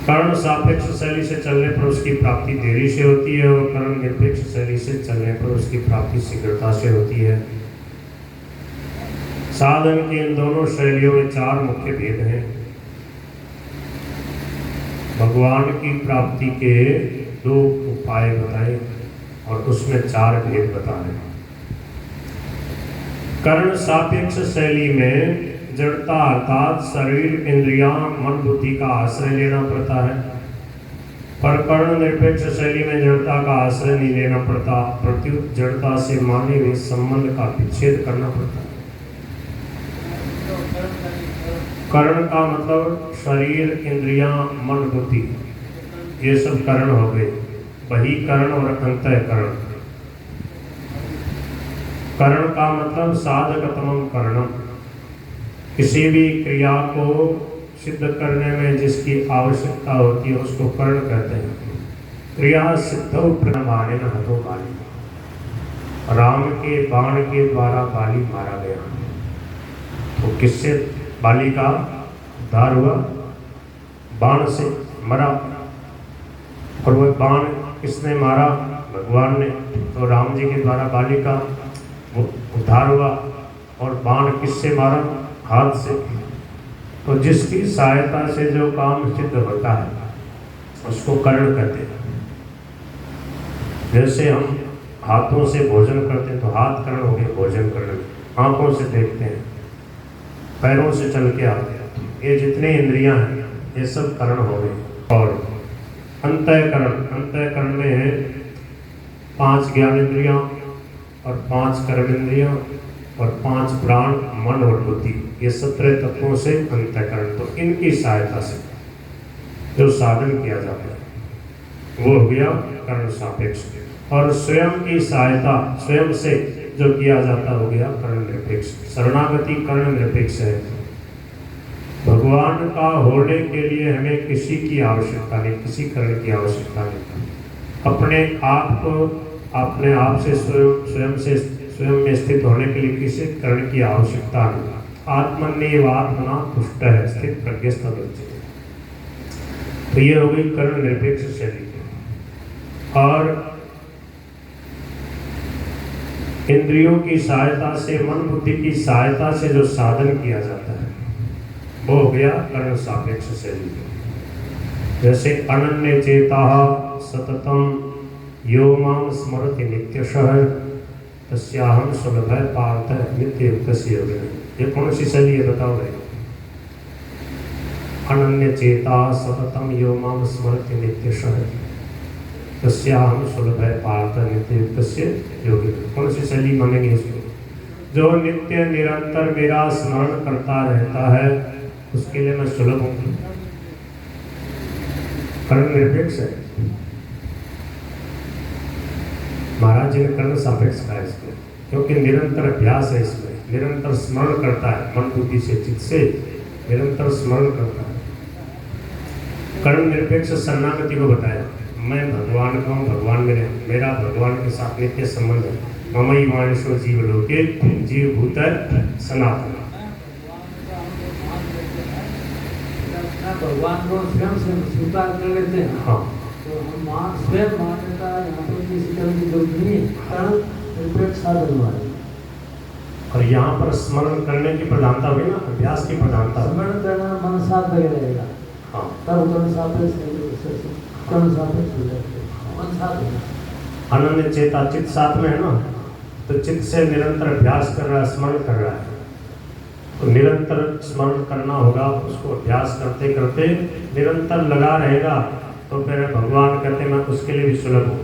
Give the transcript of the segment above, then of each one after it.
कर्ण सापेक्ष शैली से चलने पर उसकी प्राप्ति देरी से होती है और कर्ण निरपेक्ष शैली से चलने पर उसकी प्राप्ति शीघ्रता से होती है। साधन की इन दोनों शैलियों में 4 मुख्य भेद हैं। भगवान की प्राप्ति के 2 उपाय बताए और उसमें 4 भेद बताए। कर्ण सापेक्ष शैली में जड़ता अर्थात शरीर, इंद्रियां, मन, बुद्धि का आश्रय लेना पड़ता है, पर कर्ण निरपेक्ष शैली में जड़ता का आश्रय नहीं लेना पड़ता, प्रत्युत जड़ता से माने हुए संबंध का विच्छेद करना पड़ता है। कर्ण का मतलब शरीर, इंद्रियां, मन, बुद्धि, ये सब कर्ण हो गए। वही कर्ण और अंतःकरण। कर्ण का मतलब साधकतमम कर्णम, किसी भी क्रिया को सिद्ध करने में जिसकी आवश्यकता होती है उसको कर्ण कहते हैं। क्रिया सिद्धौ प्रमाणे न हतो बाली। राम के बाण के द्वारा बाली मारा गया, तो किससे बाली का उद्धार हुआ? बाण से मरा। और वह बाण किसने मारा? भगवान ने। तो राम जी के द्वारा बाली का उद्धार हुआ। और बाण किससे मारा? हाथ से। तो जिसकी सहायता से जो काम सिद्ध होता है उसको कर्ण कहते हैं। जैसे हम हाथों से भोजन करते हैं तो हाथ कर्ण हो गए भोजन करने, आंखों से देखते हैं, पैरों से चल के आते हैं, ये जितने इंद्रियां हैं ये सब कर्ण हो गए। और अंतःकरण में है 5 ज्ञान इंद्रियां और 5 कर्म इंद्रियां और 5 प्राण, मन और बुद्धि, ये 17 तत्वों से अंतःकरण। तो इनकी सहायता से जो साधन किया जाता है वो हो गया कर्ण सापेक्ष। और स्वयं की सहायता स्वयं से जो किया जाता हो गया कर्ण निरपेक्ष। शरणागति कर्ण निरपेक्ष है। भगवान का होने के लिए हमें किसी की आवश्यकता नहीं, किसी कर्ण की आवश्यकता नहीं। अपने आप से स्वयं में स्थित होने के लिए किसी कर्ण की आवश्यकता नहीं। आत्मन्येव आत्मना तुष्ट है स्थित प्रज्ञस्थ बच्चे। तो ये हो गई कर्ण निरपेक्ष शैली। और इंद्रियों की सहायता से, मन बुद्धि की सहायता से जो साधन किया जाता है वो हो गया कर्ण सापेक्ष शैली। जैसे अनन्य चेता सततम यो मां स्मरति नित्यशः तस्याहं सुलभः पार्थ नित्य युक्तस्य योगिनः। ये कौन सी शैली है बताओ भाई? अनन्य चेता सततम यो मां स्मरति नित्यशः तस्याहं सुलभः पार्थ नित्य युक्तस्य योगिनः। कौन सी शैली मानेंगे इसको? जो नित्य निरंतर मेरा स्मरण करता रहता है उसके लिए मैं सुलभ हूँ। कर्ण निरपेक्ष है। महाराज जी ने कर्ण सापेक्ष कहा इसको, क्योंकि निरंतर अभ्यास है इसमें, निरंतर स्मरण करता है, मन बुद्धि से चित्त से निरंतर स्मरण करता है। कर्ण निरपेक्ष शरणागति को बताया, मैं भगवान का हूँ, भगवान मेरा भगवान के साथ नित्य संबंध है। ममई मानुषो जीवलोके जीवभूत सनातन। भगवान को स्वयं से स्वीकार कर लेते हैं। हाँ, तो हम स्वयं मान्यता यहाँ पर किसी तरह की जरूरत नहीं है। कर्ण निरपेक्ष साधन वाले। और यहाँ पर स्मरण करने की प्रधानता हुई ना, अभ्यास की प्रधानता। स्मरण करना मन साथ लगे रहेगा। हाँ, तब कर्ण सापेक्ष कर्ण सापेक्ष हो जाते हैं, मन साथ है। अनन्य चेता चित्त साथ में है ना, तो चित्त से निरंतर अभ्यास कर रहा है, स्मरण कर रहा है। तो निरंतर स्मरण करना होगा, उसको अभ्यास करते करते निरंतर लगा रहेगा तो फिर भगवान कहते मैं उसके लिए भी सुलभ हूँ।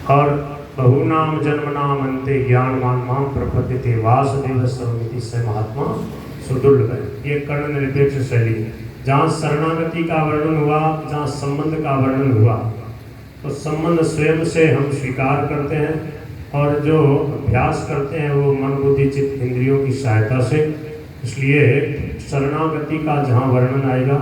और बहुनाम जन्मनाम अंते ज्ञानवान माम प्रपद्यते वासुदेव सर्वमिति स महात्मा सुदुर्लभ है। ये कर्ण निरपेक्ष शैली है। जहाँ शरणागति का वर्णन हुआ, जहाँ संबंध का वर्णन हुआ, तो संबंध स्वयं से हम स्वीकार करते हैं और जो अभ्यास करते हैं वो मन बुद्धि चित्त इंद्रियों की सहायता से। इसलिए शरणागति का जहाँ वर्णन आएगा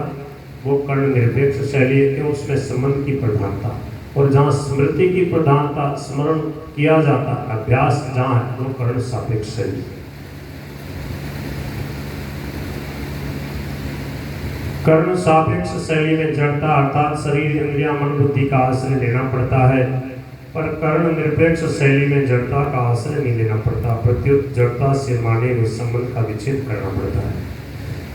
वो कर्ण निरपेक्ष शैली है, क्यों? उसमें संबंध की प्रधानता। और जहाँ स्मृति की प्रधानता, स्मरण किया जाता, अभ्यास जहाँ है वो कर्ण सापेक्ष शैली। कर्ण सापेक्ष शैली में जड़ता अर्थात शरीर इंद्रिया मन बुद्धि का आश्रय लेना पड़ता है, पर कर्ण निरपेक्ष शैली में जड़ता का आश्रय नहीं लेना पड़ता, प्रत्युत जड़ता से माने हुए संबंध का विच्छेद करना पड़ता है।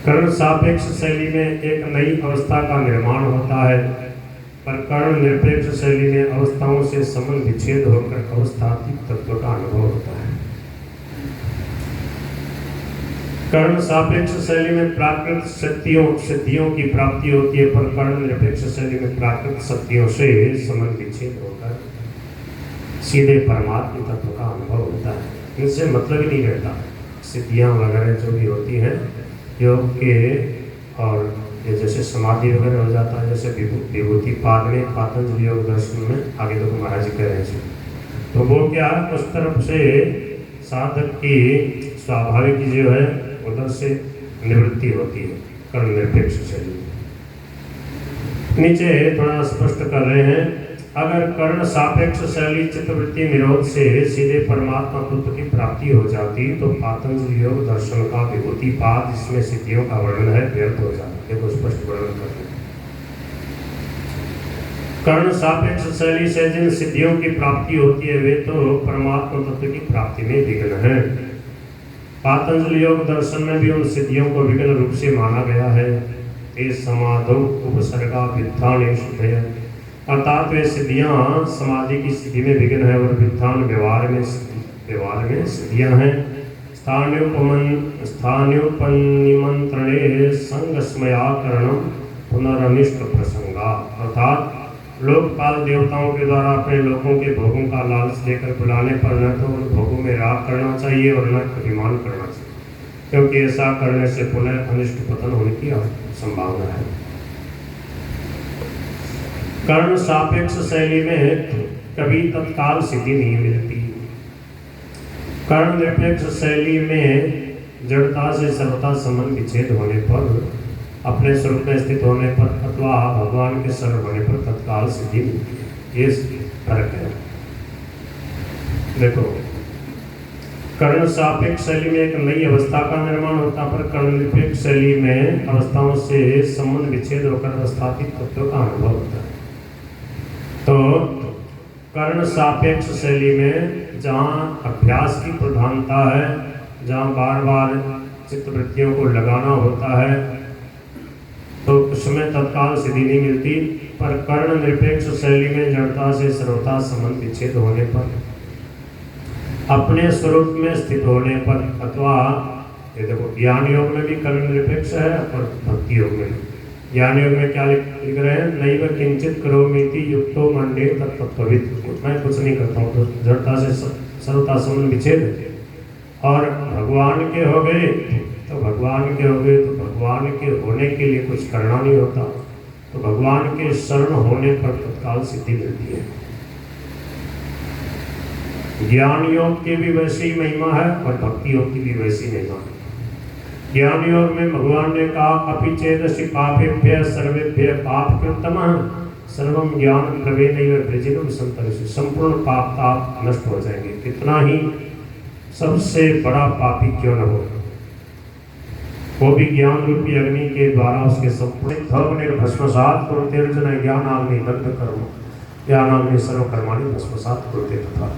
कर्ण सापेक्ष शैली में एक नई अवस्था का निर्माण होता है, पर कर्ण निरपेक्ष शैली में अवस्थाओं से संबंध विच्छेद होकर अवस्थातीत तत्व का अनुभव होता है। कर्ण सापेक्ष शैली में प्राकृत सिद्धियों की प्राप्ति होती है, पर कर्ण निरपेक्ष शैली में प्राकृत शक्तियों से संबंध विच्छेद होकर सीधे परमात्मा तत्व का अनुभव होता है। इनसे मतलब ही नहीं रहता। सिद्धियां वगैरह जो भी होती हैं योग के, और ये जैसे समाधि वगैरह हो जाता है, जैसे विभूति पाद में पातंजलि योग दर्शन में आगे तो महाराज जी कह रहे हैं, तो वो क्या उस तरफ से साधक की स्वाभाविक जो है उधर से निवृत्ति होती है कर्ण निरपेक्ष शैली। नीचे थोड़ा स्पष्ट कर रहे हैं, अगर कर्ण सापेक्ष शैली चित्तवृत्ति निरोध से सीधे परमात्मा तत्व की प्राप्ति हो जाती तो पातंजलि योग दर्शन का विभूति पाद जिसमें सिद्धियों का वर्णन है व्यर्थ हो जाता। देखो स्पष्ट वर्णन करते हैं। कर्ण सापेक्ष शैली से जिन सिद्धियों की प्राप्ति होती है वे तो परमात्मा तत्व की प्राप्ति में विघ्न है। पातंजलि योग दर्शन में भी उन सिद्धियों को विघ्न रूप से माना गया है। ते समाधौ उपसर्गा विद्धानेश शुद्धय, अर्थात वे सिद्धियां समाधि की स्थिति में विघ्न है और विद्धान व्यवहार में सिद्धियां हैं। स्थान्योपनिमंत्रणे संगस्मयाकरणम पुनरनिष्ट प्रसंगा, अर्थात लोकपाल देवताओं के द्वारा अपने लोगों के भोगों का लालच देकर बुलाने पर न तो उन भोगों में राग करना चाहिए और न अभिमान करना चाहिए, क्योंकि ऐसा करने से पुनः अनिष्ट पतन होने की संभावना है। कर्ण सापेक्ष शैली में कभी तत्काल सिद्धि नहीं मिलती। कर्ण निरपेक्ष शैली में जड़ता से सर्वथा संबंध विच्छेद होने पर, अपने स्वरूप में स्थित होने पर अथवा भगवान के शरण होने पर तत्काल सिद्धि मिलती है। ये फर्क है। देखो, कर्ण सापेक्ष शैली में एक नई अवस्था का निर्माण होता, पर कर्ण निरपेक्ष शैली में अवस्थाओं से संबंध विच्छेद होकर अवस्थापित तत्व का अनुभव होता है। तो कर्ण सापेक्ष शैली में जहाँ अभ्यास की प्रधानता है, जहाँ बार बार चित्तवृत्तियों को लगाना होता है, तो उसमें तत्काल सिद्धि नहीं मिलती। पर कर्ण निरपेक्ष शैली में जड़ता से सर्वथा संबंध विच्छेद होने पर, अपने स्वरूप में स्थित होने पर, अथवा ये देखो ज्ञान योग में भी कर्ण निरपेक्ष है और भक्ति योग में। ज्ञान योग में क्या लिख रहे हैं, नैव किंचित करोमीति युक्तो मंडे तत्त्ववित्, मैं कुछ नहीं करता हूँ, तो जड़ता से सर्वथा संबंध विच्छेद। और भगवान के हो गए तो भगवान के होने के लिए कुछ करना नहीं होता, तो भगवान के शरण होने पर तत्काल सिद्धि मिलती है। ज्ञान योग की भी वैसी महिमा है और भक्ति योग की भी वैसी महिमा है। ज्ञान योग में भगवान ने कहा, अपि चेदसि पापेभ्यः सर्वेभ्यः पापकृतमः सर्वं ज्ञानं प्रवेणैव वृजिनं संतरिष्यति, संपूर्ण पाप ताप नष्ट हो जाएंगे, कितना ही सबसे बड़ा पापी क्यों न हो, वो भी ज्ञान रूपी अग्नि के द्वारा उसके संपूर्ण भस्मसात कुरुते अर्जुन ज्ञानाग्नि दग्ध कर्म ज्ञानाग्नि सर्वकर्माणि भस्मसात कुरुते तथा।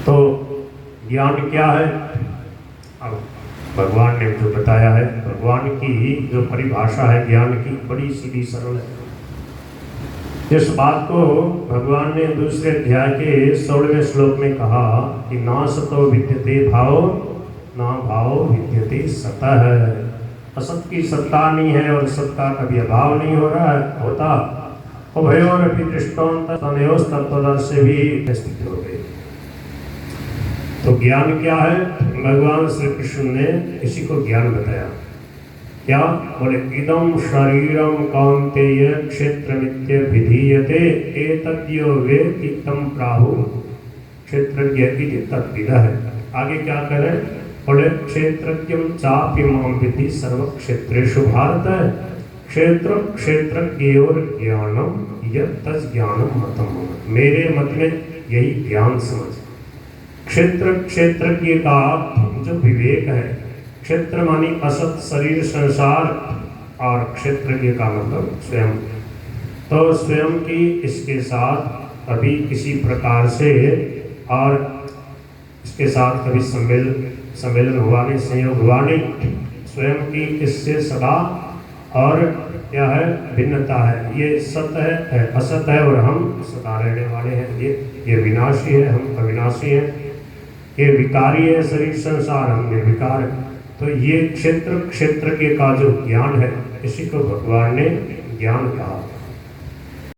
तो ज्ञान क्या है? अब भगवान ने जो बताया है, भगवान की जो परिभाषा है ज्ञान की, बड़ी सीधी सरल है। इस बात को भगवान ने दूसरे अध्याय के 16वें श्लोक में कहा कि ना सतो विद्यते भाव ना भाव विद्यते सतः, असत की सत्ता नहीं है और सत का कभी अभाव नहीं हो रहा है, होता। उभयोरपि दृष्टान्ततनयोस् तत्त्वदर्शी भी स्थित हो गए। तो ज्ञान क्या है? भगवान श्री कृष्ण ने इसी को ज्ञान बताया। क्या बोले, इदम शरीरम कौन्तेय क्षेत्रमित्य विधीयते एतद्यो वेत्ति तं प्राहु क्षेत्रज्ञ इति तद्विदः। आगे क्या करें? बोले, क्षेत्रज्ञं चापि मां विद्धि सर्वक्षेत्रेषु भारत, क्षेत्र क्षेत्रज्ञयोर ज्ञानम यत् तज्ज्ञानम मतम मम, मेरे मत में यही ज्ञान समझ। क्षेत्र क्षेत्रज्ञ का जो विवेक है, क्षेत्र मानी असत शरीर संसार और क्षेत्रज्ञ का मतलब स्वयं। तो स्वयं की इसके साथ कभी किसी प्रकार से और इसके साथ कभी सम्मेलन हुआ नहीं, संयोग हुआ नहीं। स्वयं की इससे सदा और क्या है, भिन्नता है। ये सत्य है, असत है, और हम सदा रहने वाले हैं। ये विनाशी है, हम अविनाशी हैं। ये विकारी है शरीर संसार, हम निर्विकार है। तो ये क्षेत्र के का जो ज्ञान है, इसी को भगवान ने ज्ञान कहा।